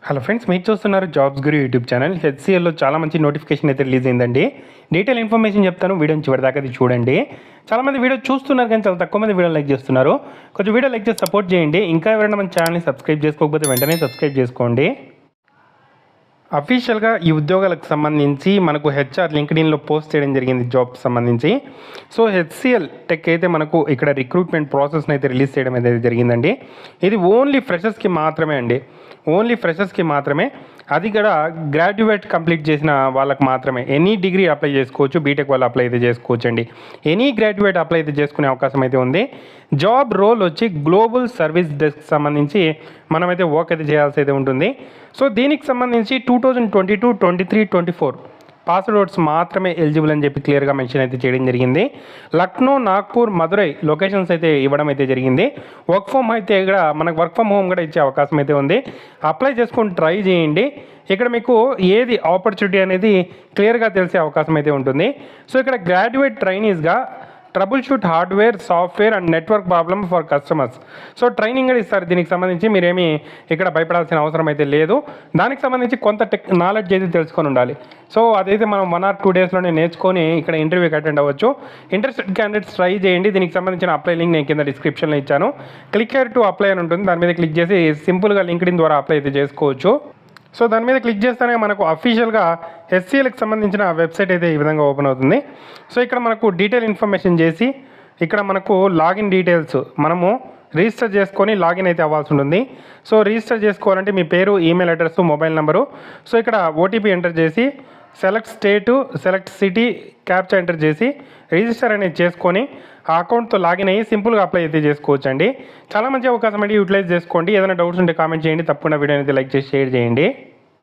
Hello friends, మీరు చూస్తున్నారు jobs గురు YouTube channel. హెచ్సిఎల్లో చాలా మంచి నోటిఫికేషన్ అయితే రిలీజ్ అయిందండి. డీటెయిల్ ఇన్ఫర్మేషన్ చెప్తాను, వీడియో చివరిదాకా అది చూడండి. చాలామంది వీడియో చూస్తున్నారు కానీ చాలా తక్కువ మంది వీడియో లైక్ చేస్తున్నారు. కొంచెం వీడియో లైక్ చేసి సపోర్ట్ చేయండి. ఇంకా ఎవరైనా మన ఛానల్ని సబ్స్క్రైబ్ చేసుకోకపోతే వెంటనే సబ్స్క్రైబ్ చేసుకోండి. అఫీషియల్గా ఈ ఉద్యోగాలకు సంబంధించి మనకు హెచ్ఆర్ లింక్డ్ఇన్లో పోస్ట్ చేయడం జరిగింది జాబ్కి సంబంధించి. సో హెచ్సిఎల్ టెక్ అయితే మనకు ఇక్కడ రిక్రూట్మెంట్ ప్రాసెస్ని అయితే రిలీజ్ చేయడం అయితే జరిగిందండి. ఇది ఓన్లీ ఫ్రెషర్స్కి మాత్రమే అండి, ఓన్లీ ఫ్రెషర్స్కి మాత్రమే. అది కూడా గ్రాడ్యుయేట్ కంప్లీట్ చేసిన వాళ్ళకి మాత్రమే. ఎనీ డిగ్రీ అప్లై చేసుకోవచ్చు, బీటెక్ వాళ్ళు అప్లై అయితే చేసుకోవచ్చు అండి. ఎనీ గ్రాడ్యుయేట్ అప్లై అయితే చేసుకునే అవకాశం అయితే ఉంది. జాబ్ రోల్ వచ్చి గ్లోబల్ సర్వీస్ డెస్క్ సంబంధించి మనమైతే వర్క్ అయితే చేయాల్సి అయితే ఉంటుంది. సో దీనికి సంబంధించి 2022, 23, 24 పాస్డ్ అవుట్స్ మాత్రమే ఎలిజిబుల్ అని చెప్పి క్లియర్గా మెన్షన్ అయితే చేయడం జరిగింది. లక్నో, నాగ్పూర్, మదురై లొకేషన్స్ అయితే ఇవ్వడం అయితే జరిగింది. వర్క్ ఫ్రమ్ అయితే ఇక్కడ మనకు వర్క్ ఫ్రమ్ హోమ్ కూడా ఇచ్చే అవకాశం అయితే ఉంది. అప్లై చేసుకొని ట్రై చేయండి. ఇక్కడ మీకు ఏది ఆపర్చునిటీ అనేది క్లియర్గా తెలిసే అవకాశం అయితే ఉంటుంది. సో ఇక్కడ గ్రాడ్యుయేట్ ట్రైనీస్గా trouble shoot hardware, software and network problem for customers. So training కూడా ఇస్తారు. దీనికి సంబంధించి మీరేమీ ఇక్కడ భయపడాల్సిన అవసరం అయితే లేదు. దానికి సంబంధించి కొంత నాలెడ్జ్ అయితే తెలుసుకొని ఉండాలి. సో అదైతే మనం 1 or 2 డేస్లోనే నేర్చుకొని ఇక్కడ ఇంటర్వ్యూకి అటెండ్ అవ్వచ్చు. ఇంట్రెస్టెడ్ క్యాండిడేట్స్ ట్రై చేయండి. దీనికి సంబంధించిన అప్లై లింక్ నేను కింద డిస్క్రిప్షన్లో ఇచ్చాను. క్లిక్ హియర్ టు అప్లై అని ఉంటుంది. దాని మీద క్లిక్ చేసి సింపుల్గా లింక్డ్ఇన్ ద్వారా అప్లై అయితే చేసుకోవచ్చు. సో దాని మీద క్లిక్ చేస్తేనే మనకు అఫీషియల్గా హెచ్సిఎల్కి సంబంధించిన వెబ్సైట్ అయితే ఈ విధంగా ఓపెన్ అవుతుంది. సో ఇక్కడ మనకు డీటెయిల్ ఇన్ఫర్మేషన్ చేసి ఇక్కడ మనకు లాగిన్ డీటెయిల్స్ మనము రిజిస్టర్ చేసుకొని లాగిన్ అయితే అవ్వాల్సి ఉంటుంది. సో రిజిస్టర్ చేసుకోవాలంటే మీ పేరు, email address, mobile number. So ఇక్కడ ఓటీపీ ఎంటర్ చేసి సెలెక్ట్ స్టేటు, సెలెక్ట్ సిటీ, క్యాప్చా ఎంటర్ చేసి రిజిస్టర్ అనేది చేసుకొని ఆ అకౌంట్తో లాగిన్ అయ్యి సింపుల్గా అప్లై అయితే చేసుకోవచ్చు అండి. చాలా మంచి అవకాశం అండి, యూటిలైజ్ చేసుకోండి. ఏదైనా డౌట్స్ ఉంటే కామెంట్ చేయండి. తప్పకుండా వీడియో అయితే లైక్ చేసి షేర్ చేయండి.